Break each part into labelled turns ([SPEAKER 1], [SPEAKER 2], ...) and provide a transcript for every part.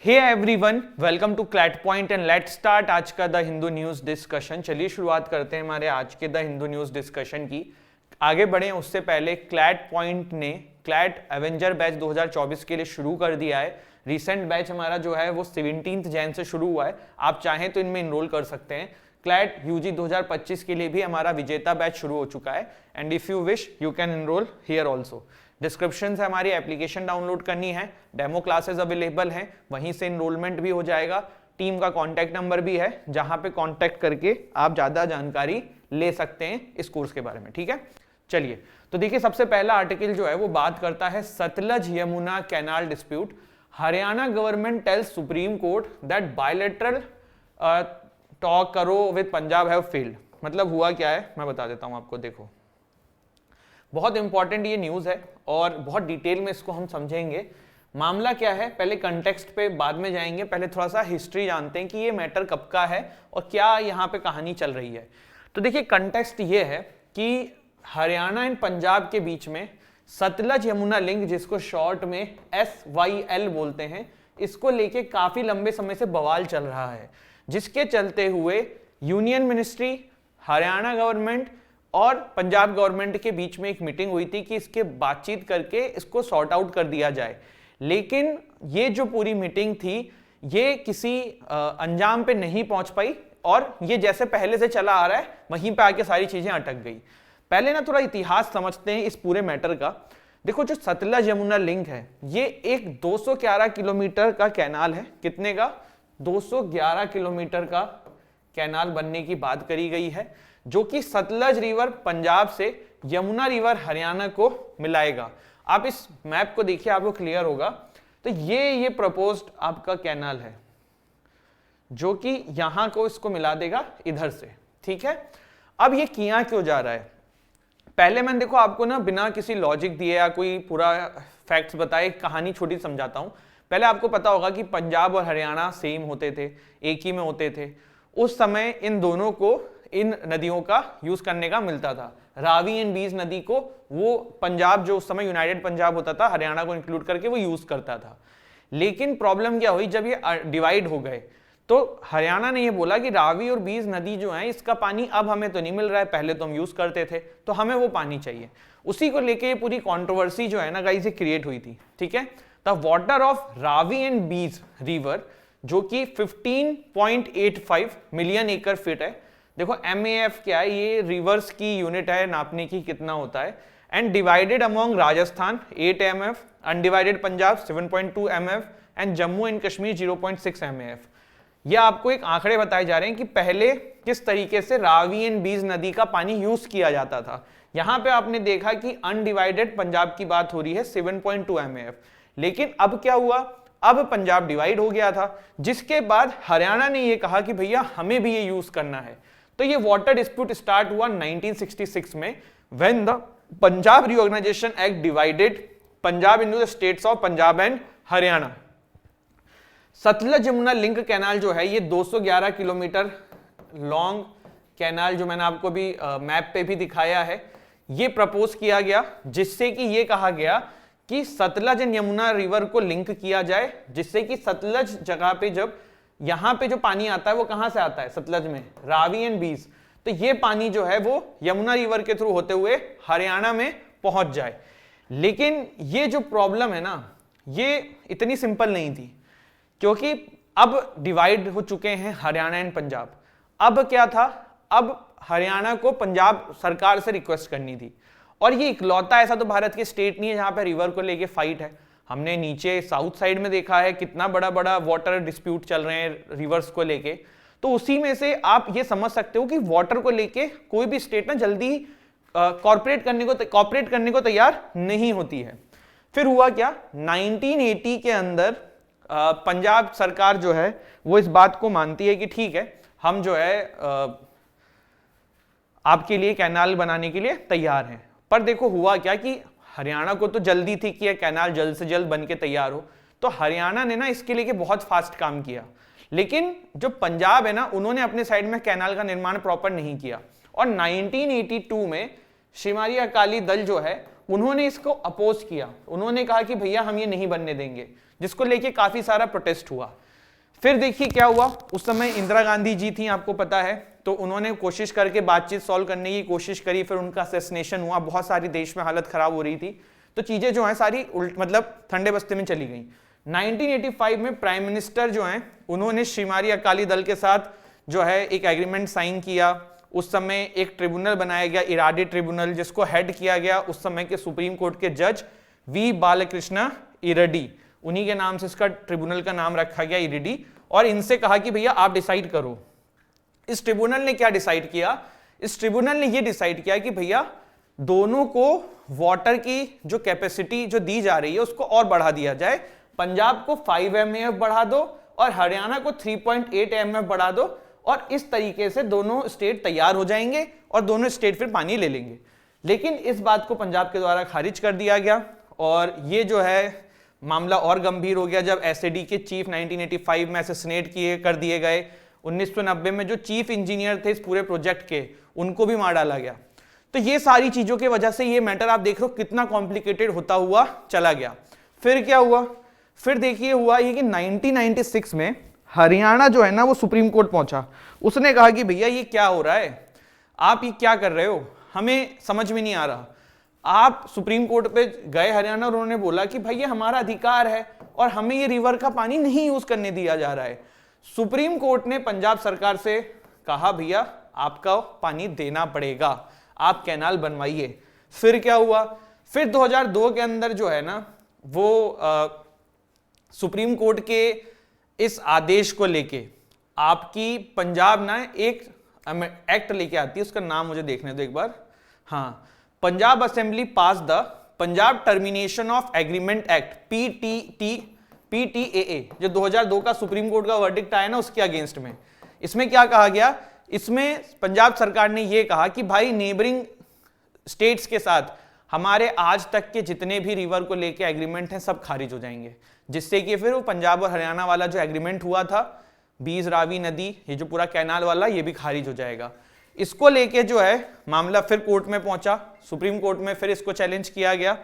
[SPEAKER 1] Hey everyone, welcome to CLAT point and let's start आज का the Hindu news discussion. चलिए शुरुआत करते हैं हमारे आज के द हिंदू न्यूज डिस्कशन की। आगे बढ़े उससे पहले क्लैट पॉइंट ने क्लैट एवेंजर बैच 2024 के लिए शुरू कर दिया है। रिसेंट बैच हमारा जो है वो 17 जैन से शुरू हुआ है। आप चाहें तो इनमें इनरोल कर सकते हैं। क्लैट यूजी 2025 के लिए भी हमारा विजेता बैच शुरू हो चुका है and if you wish you can enroll here also. Description से हमारी एप्लीकेशन डाउनलोड करनी है, डेमो क्लासेस अवेलेबल हैं, वहीं से इनरोलमेंट भी हो जाएगा। टीम का कॉन्टैक्ट नंबर भी है जहां पे कॉन्टैक्ट करके आप ज्यादा जानकारी ले सकते हैं इस कोर्स के बारे में। ठीक है, चलिए तो देखिए सबसे पहला आर्टिकल जो है वो बात करता है Sutlej Yamuna canal dispute. Haryana government tells supreme court that bilateral talk करो विद पंजाब हैव फेल्ड। मतलब हुआ क्या है मैं बता देता हूं आपको। देखो बहुत इंपॉर्टेंट ये न्यूज है और बहुत डिटेल में इसको हम समझेंगे। मामला क्या है, पहले कंटेक्स्ट पे बाद में जाएंगे, पहले थोड़ा सा हिस्ट्री जानते हैं कि ये मैटर कब का है और क्या यहाँ पे कहानी चल रही है। तो देखिए कंटेक्स्ट ये है कि हरियाणा एंड पंजाब के बीच में सतलज यमुना लिंक, जिसको शॉर्ट में SYL बोलते हैं, इसको लेके काफी लंबे समय से बवाल चल रहा है, जिसके चलते हुए यूनियन मिनिस्ट्री, हरियाणा गवर्नमेंट और पंजाब गवर्नमेंट के बीच में एक मीटिंग हुई थी कि इसके बातचीत करके इसको सॉर्ट आउट कर दिया जाए। लेकिन ये जो पूरी मीटिंग थी ये किसी अंजाम पे नहीं पहुंच पाई और ये जैसे पहले से चला आ रहा है वहीं पे आके सारी चीजें अटक गई। पहले ना थोड़ा इतिहास समझते हैं इस पूरे मैटर का। देखो जो सतलज यमुना लिंक है ये एक 211 किलोमीटर का कैनाल है। कितने का? 211 किलोमीटर का कैनाल बनने की बात करी गई है, जो कि सतलज रिवर पंजाब से यमुना रिवर हरियाणा को मिलाएगा। आप इस मैप को देखिए, आपको क्लियर होगा। तो ये प्रपोज्ड आपका कैनाल है जो कि यहां को इसको मिला देगा इधर से। ठीक है, अब ये किया क्यों जा रहा है? पहले मैंने देखो आपको ना बिना किसी लॉजिक दिए या कोई पूरा फैक्ट्स बताए कहानी छोटी समझाता हूं। पहले आपको पता होगा कि पंजाब और हरियाणा सेम होते थे, एक ही में होते थे। उस समय इन दोनों को इन नदियों का यूज करने का मिलता था। रावी एंड बीज नदी को वो पंजाब, जो उस समय यूनाइटेड पंजाब होता था, हरियाणा को इंक्लूड करके वो यूज करता था। लेकिन प्रॉब्लम क्या हुई, जब ये डिवाइड हो गए तो हरियाणा ने ये बोला कि रावी और बीज नदी जो है इसका पानी अब हमें तो नहीं मिल रहा है, पहले तो हम यूज करते थे, तो हमें वो पानी चाहिए। उसी को लेके ये पूरी कॉन्ट्रोवर्सी जो है ना गाइस ये क्रिएट हुई थी। ठीक है, the water of Ravi and बीज रिवर, जो कि 15.85 मिलियन एकड़ फीट है। देखो MAF क्या है, ये रिवर्स की यूनिट है नापने की कितना होता है। And divided among Rajasthan 8 MF, undivided Punjab 7.2 MF and Jammu and Kashmir 0.6 MF। ये आपको एक आंकड़े बताए जा रहे हैं कि पहले किस तरीके से रावी एंड बीज नदी का पानी यूज किया जाता था। यहां पे आपने देखा कि अनडिवाइडेड पंजाब की बात हो रही है 7.2 MF। लेकिन अब क्या हुआ, अब पंजाब डिवाइड हो गया था, जिसके बाद हरियाणा ने ये कहा कि भैया हमें भी ये यूज करना है। तो ये वाटर डिस्प्यूट स्टार्ट हुआ 1966 में, when the Punjab reorganisation act divided Punjab into the states of Punjab and Haryana. Sutlej Yamuna link canal जो है ये 211 किलोमीटर लॉन्ग कैनाल, जो मैंने आपको भी मैप पे भी दिखाया है, ये प्रपोज किया गया, जिससे कि ये कहा गया कि सतलज एंड यमुना रिवर को लिंक किया जाए, जिससे कि सतलज जगह पे, जब यहां पे जो पानी आता है वो कहां से आता है, सतलज में, रावी एंड बीज, तो ये पानी जो है वो यमुना रिवर के थ्रू होते हुए हरियाणा में पहुंच जाए। लेकिन ये जो प्रॉब्लम है ना ये इतनी सिंपल नहीं थी, क्योंकि अब डिवाइड हो चुके हैं हरियाणा एंड पंजाब। अब क्या था, अब हरियाणा को पंजाब सरकार से रिक्वेस्ट करनी थी, और ये इकलौता ऐसा तो भारत के स्टेट नहीं है जहां पे रिवर को लेके फाइट है। हमने नीचे साउथ साइड में देखा है कितना बड़ा बड़ा वाटर डिस्प्यूट चल रहे हैं रिवर्स को लेके। तो उसी में से आप ये समझ सकते हो कि वाटर को लेके कोई भी स्टेट ना जल्दी कॉर्पोरेट करने को तैयार नहीं होती है। फिर हुआ क्या, 1980 के अंदर पंजाब सरकार जो है वो इस बात को मानती है कि ठीक है, हम जो है आपके लिए कैनाल बनाने के लिए तैयार हैं। पर देखो हुआ क्या कि हरियाणा को तो जल्दी थी कि यह कैनाल जल्द से जल्द बन के तैयार हो, तो हरियाणा ने ना इसके लिए बहुत फास्ट काम किया। लेकिन जो पंजाब है ना, उन्होंने अपने साइड में कैनाल का निर्माण प्रॉपर नहीं किया, और 1982 में शिमारी अकाली दल जो है उन्होंने इसको अपोज किया, उन्होंने कहा कि भैया हम ये नहीं बनने देंगे, जिसको लेके काफी सारा प्रोटेस्ट हुआ। फिर देखिए क्या हुआ, उस समय इंदिरा गांधी जी थी, आपको पता है, तो उन्होंने कोशिश करके बातचीत सॉल्व करने की कोशिश करी, फिर उनका असैसिनेशन हुआ, बहुत सारी देश में हालत खराब हो रही थी, तो चीजें जो है सारी मतलब ठंडे बस्ते में चली गई। 1985 में प्राइम मिनिस्टर जो हैं उन्होंने श्रीमारी अकाली दल के साथ जो है एक एग्रीमेंट साइन किया। उस समय एक ट्रिब्यूनल बनाया गया, इराडी ट्रिब्यूनल, जिसको हेड किया गया उस समय के सुप्रीम कोर्ट के जज वी बालकृष्ण इरडी, उन्हीं के नाम से इसका ट्रिब्यूनल का नाम रखा गया इरडी, और इनसे कहा कि भैया आप डिसाइड करो। इस ट्रिब्यूनल ने क्या डिसाइड किया, इस ट्रिब्यूनल ने ये डिसाइड किया कि भैया दोनों को वाटर की जो कैपेसिटी जो दी जा रही है उसको और बढ़ा दिया जाए, पंजाब को 5 MAF बढ़ा दो और हरियाणा को 3.8 MAF बढ़ा दो, और इस तरीके से दोनों स्टेट तैयार हो जाएंगे और दोनों स्टेट फिर पानी ले लेंगे। लेकिन इस बात को पंजाब के द्वारा खारिज कर दिया गया, और ये जो है मामला और गंभीर हो गया जब एसएडी के चीफ 1985 में असैसिनेट कर दिए गए। 1990 में जो चीफ इंजीनियर थे इस पूरे प्रोजेक्ट के, उनको भी मार डाला गया। तो ये सारी चीजों की वजह से ये मैटर आप देख रहे हो कितना कॉम्प्लिकेटेड होता हुआ चला गया। फिर क्या हुआ, फिर देखिए हुआ ये कि 1996 में हरियाणा जो है ना वो सुप्रीम कोर्ट पहुंचा। उसने कहा कि भैया ये क्या हो रहा है, आप ये क्या कर रहे हो, हमें समझ में नहीं आ रहा। आप सुप्रीम कोर्ट पे गए हरियाणा, और उन्होंने बोला कि भाई ये हमारा अधिकार है और हमें ये रिवर का पानी नहीं यूज करने दिया जा रहा है। सुप्रीम कोर्ट ने पंजाब सरकार से कहा भैया आपका पानी देना पड़ेगा, आप कैनाल बनवाइए। फिर क्या हुआ, फिर 2002 के अंदर जो है ना वो सुप्रीम कोर्ट के इस आदेश को लेके आपकी पंजाब ना एक एक्ट लेके आती है, उसका नाम मुझे देखने दो एक बार। हाँ, Punjab assembly pass the Punjab termination of agreement act PTAA, जो 2002 का सुप्रीम कोर्ट का वर्डिक्ट आया ना उसके अगेंस्ट में। इसमें क्या कहा गया, इसमें पंजाब सरकार ने यह कहा कि भाई नेबरिंग स्टेट्स के साथ हमारे आज तक के जितने भी रिवर को लेके एग्रीमेंट हैं सब खारिज हो जाएंगे, जिससे कि फिर वो पंजाब और हरियाणा वाला जो एग्रीमेंट हुआ था बीज रावी नदी, ये जो पूरा कैनाल वाला, ये भी खारिज हो जाएगा। इसको लेके जो है मामला फिर कोर्ट में पहुंचा, सुप्रीम कोर्ट में फिर इसको चैलेंज किया गया,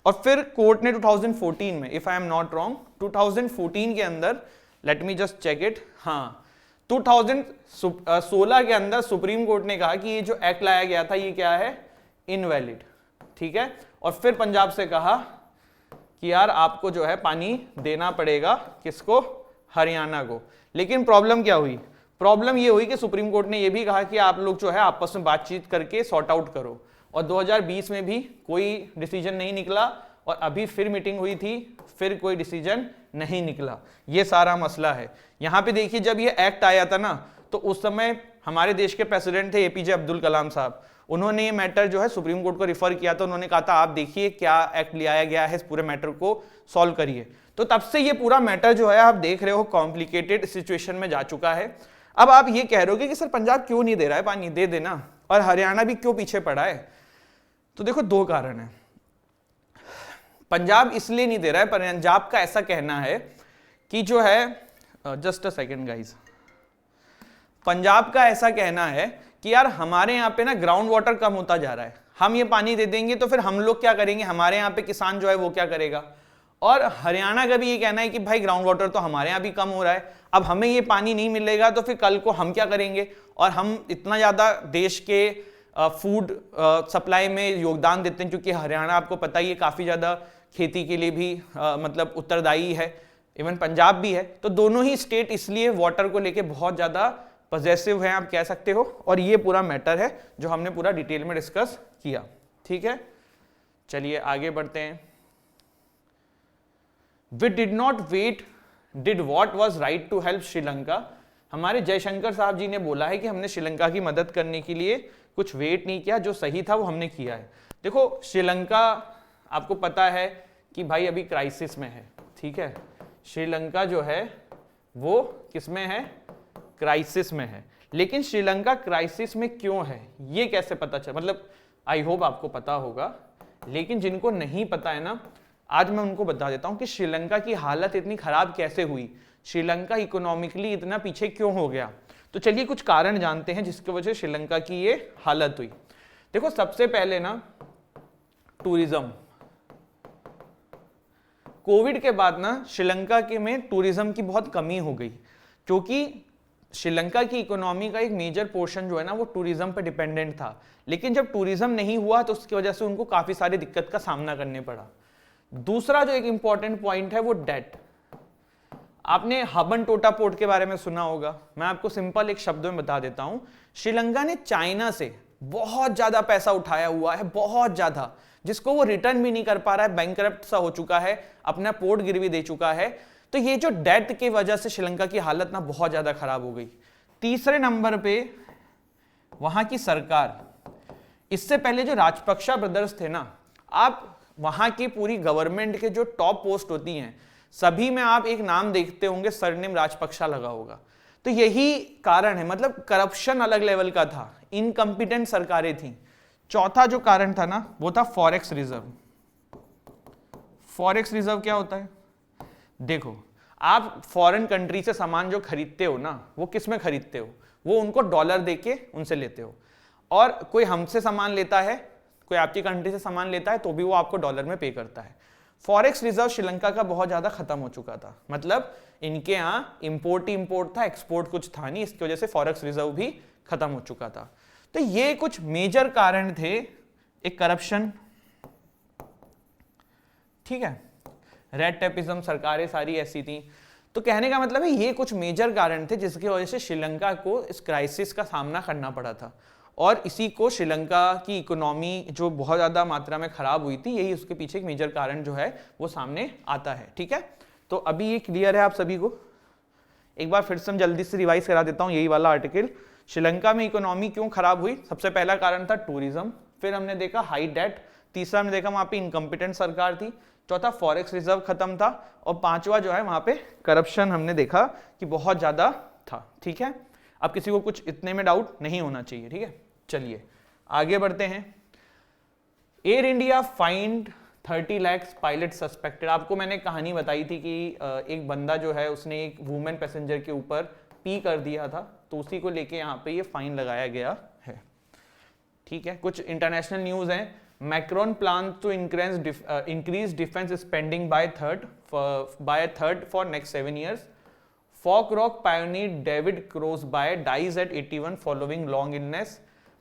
[SPEAKER 1] और फिर कोर्ट ने 2014 में, if I am not wrong, 2014 के अंदर, let me just check it, हाँ 2016 के अंदर सुप्रीम कोर्ट ने कहा कि ये जो एक्ट लाया गया था ये क्या है, इनवैलिड, ठीक है। और फिर पंजाब से कहा कि यार आपको जो है पानी देना पड़ेगा, किसको, हरियाणा को। लेकिन प्रॉब्लम क्या हुई, प्रॉब्लम ये हुई कि सुप्रीम कोर्ट ने ये भी कहा कि आप लोग जो है आपस में बातचीत करके सॉर्ट आउट करो, और 2020 में भी कोई डिसीजन नहीं निकला, और अभी फिर मीटिंग हुई थी, फिर कोई डिसीजन नहीं निकला। ये सारा मसला है। यहाँ पे देखिए जब ये एक्ट आया था ना, तो उस समय हमारे देश के प्रेसिडेंट थे एपीजे अब्दुल कलाम साहब, उन्होंने ये मैटर जो है सुप्रीम कोर्ट को रिफर किया था। उन्होंने कहा था आप देखिए क्या एक्ट लाया गया है, इस पूरे मैटर को सॉल्व करिए। तो तब से ये पूरा मैटर जो है आप देख रहे हो कॉम्प्लिकेटेड सिचुएशन में जा चुका है। अब आप ये कह रहे हो कि सर पंजाब क्यों नहीं दे रहा है पानी, दे देना, और हरियाणा भी क्यों पीछे पड़ा है। तो देखो दो कारण है। पंजाब इसलिए नहीं दे रहा है, पंजाब का ऐसा कहना है कि जो है, just a second guys, Punjab का ऐसा कहना है कि यार हमारे यहाँ पे ना ग्राउंड वाटर कम होता जा रहा है, हम ये पानी दे देंगे तो फिर हम लोग क्या करेंगे, हमारे यहाँ पे किसान जो है वो क्या करेगा। और हरियाणा का भी ये कहना है कि भाई ग्राउंड वाटर तो हमारे यहाँ भी कम हो रहा है, अब हमें ये पानी नहीं मिलेगा तो फिर कल को हम क्या करेंगे, और हम इतना ज़्यादा देश के फूड सप्लाई में योगदान देते हैं, क्योंकि हरियाणा आपको पता ही है काफ़ी ज़्यादा खेती के लिए भी मतलब उत्तरदायी है, इवन पंजाब भी है। तो दोनों ही स्टेट इसलिए वाटर को लेके बहुत ज़्यादा पॉजिटिव हैं, आप कह सकते हो। और ये पूरा मैटर है जो हमने पूरा डिटेल में डिस्कस किया, ठीक है। चलिए आगे बढ़ते हैं। We did not wait, did what was right to help Sri Lanka. हमारे जयशंकर साहब जी ने बोला है कि हमने श्रीलंका की मदद करने के लिए कुछ वेट नहीं किया, जो सही था वो हमने किया है। देखो श्रीलंका आपको पता है कि भाई अभी क्राइसिस में है, ठीक है। श्रीलंका जो है वो किस में है, क्राइसिस में है। लेकिन श्रीलंका क्राइसिस में क्यों है ये कैसे पता चला, मतलब आई होप आपको पता होगा, लेकिन जिनको नहीं पता है ना, आज मैं उनको बता देता हूं कि श्रीलंका की हालत इतनी खराब कैसे हुई, श्रीलंका इकोनॉमिकली इतना पीछे क्यों हो गया। तो चलिए कुछ कारण जानते हैं जिसकी वजह से श्रीलंका की ये हालत हुई। देखो सबसे पहले ना टूरिज्म। कोविड के बाद ना श्रीलंका के में टूरिज्म की बहुत कमी हो गई, क्योंकि श्रीलंका की इकोनॉमी का एक मेजर पोर्शन जो है ना वो टूरिज्म पर डिपेंडेंट था। लेकिन जब टूरिज्म नहीं हुआ तो उसकी वजह से उनको काफी सारी दिक्कत का सामना करने पड़ा। दूसरा जो एक इंपॉर्टेंट पॉइंट है वो डेट। आपने हबन टोटा पोर्ट के बारे में सुना होगा, मैं आपको सिंपल एक शब्द में बता देता हूं। श्रीलंका ने चाइना से बहुत ज्यादा पैसा उठाया हुआ है, बहुत ज्यादा, जिसको वो रिटर्न भी नहीं कर पा रहा है, बैंकरप्ट सा हो चुका है, अपना पोर्ट गिरवी दे चुका है। तो ये जो डेट की वजह से श्रीलंका की हालत ना बहुत ज्यादा खराब हो गई। तीसरे नंबर पे वहां की सरकार, इससे पहले जो राजपक्षा ब्रदर्स थे ना, आप वहां की पूरी गवर्नमेंट के जो टॉप पोस्ट होती हैं सभी में आप एक नाम देखते होंगे, सरनेम राजपक्षा लगा होगा। तो यही कारण है, मतलब करप्शन अलग लेवल का था, इनकम्पिटेंट सरकारें थी। चौथा जो कारण था ना वो था फॉरेक्स रिजर्व। फॉरेक्स रिजर्व क्या होता है? देखो, आप फॉरेन कंट्री से सामान जो खरीदते हो ना वो किस में खरीदते हो? वो उनको डॉलर देके उनसे लेते हो, और कोई हमसे सामान लेता है, कोई आपकी कंट्री से सामान लेता है तो भी वो आपको डॉलर में पे करता है। फॉरेक्स रिजर्व श्रीलंका का बहुत ज्यादा खत्म हो चुका था, मतलब इनके यहाँ इंपोर्ट ही इंपोर्ट था, एक्सपोर्ट कुछ था नहीं, इसकी वजह से फॉरेक्स रिजर्व भी खत्म हो चुका था। तो ये कुछ मेजर कारण थे। एक करप्शन, ठीक है, रेड टेपिज्म, सरकारें सारी ऐसी थी। तो कहने का मतलब है ये कुछ मेजर कारण थे जिसकी वजह से श्रीलंका को इस क्राइसिस का सामना करना पड़ा था, और इसी को श्रीलंका की इकोनॉमी जो बहुत ज़्यादा मात्रा में खराब हुई थी, यही उसके पीछे एक मेजर कारण जो है वो सामने आता है। ठीक है, तो अभी ये क्लियर है आप सभी को? एक बार फिर से हम जल्दी से रिवाइज करा देता हूँ यही वाला आर्टिकल। श्रीलंका में इकोनॉमी क्यों खराब हुई? सबसे पहला कारण था टूरिज्म, फिर हमने देखा हाई डेट, तीसरा हमने देखा वहाँ पे इनकम्पिटेंट सरकार थी, चौथा फॉरेक्स रिजर्व खत्म था, और पांचवा जो है वहाँ पे करप्शन हमने देखा कि बहुत ज़्यादा था। ठीक है, अब किसी को कुछ इतने में डाउट नहीं होना चाहिए। ठीक है, चलिए आगे बढ़ते हैं। Air India find 30 lakh pilot suspected. आपको मैंने कहानी बताई थी कि एक बंदा जो है उसने एक वुमेन पैसेंजर के ऊपर पी कर दिया था, तो उसी को लेके यहाँ पे ये फाइन लगाया गया है। ठीक है, कुछ इंटरनेशनल न्यूज हैं। Macron plan to increase defence spending by third for next 7 years. Folk rock pioneer David Crosby dies at 81 following long illness.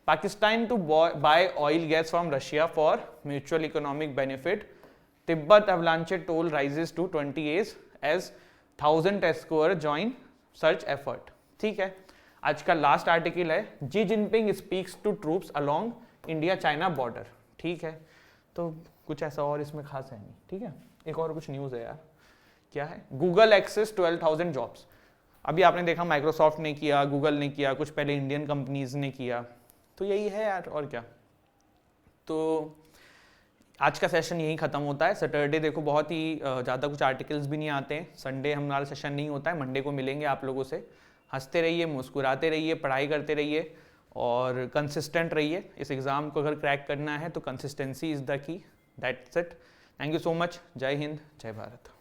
[SPEAKER 1] Pakistan to buy oil gas from Russia for mutual economic benefit. Tibet avalanche toll rises to 20 years as 1000 rescuers join search effort. ठीक है, आज का last article है, Xi Jinping speaks to troops along India China border. ठीक है, तो कुछ ऐसा और इसमें खास है नहीं। ठीक है, एक और कुछ न्यूज़ है यार, क्या है? Google axes 12,000 jobs. अभी आपने देखा माइक्रोसॉफ्ट ने किया, गूगल ने किया, कुछ पहले इंडियन कंपनीज ने किया, तो यही है यार, और क्या। तो आज का सेशन यही खत्म होता है। सैटरडे देखो बहुत ही ज़्यादा कुछ आर्टिकल्स भी नहीं आते हैं, संडे हमारा सेशन नहीं होता है, मंडे को मिलेंगे आप लोगों से। हंसते रहिए, मुस्कुराते रहिए, पढ़ाई करते रहिए और कंसिस्टेंट रहिए। इस एग्ज़ाम को अगर क्रैक करना है तो consistency is the key. That's it. Thank you so much. जय हिंद, जय भारत।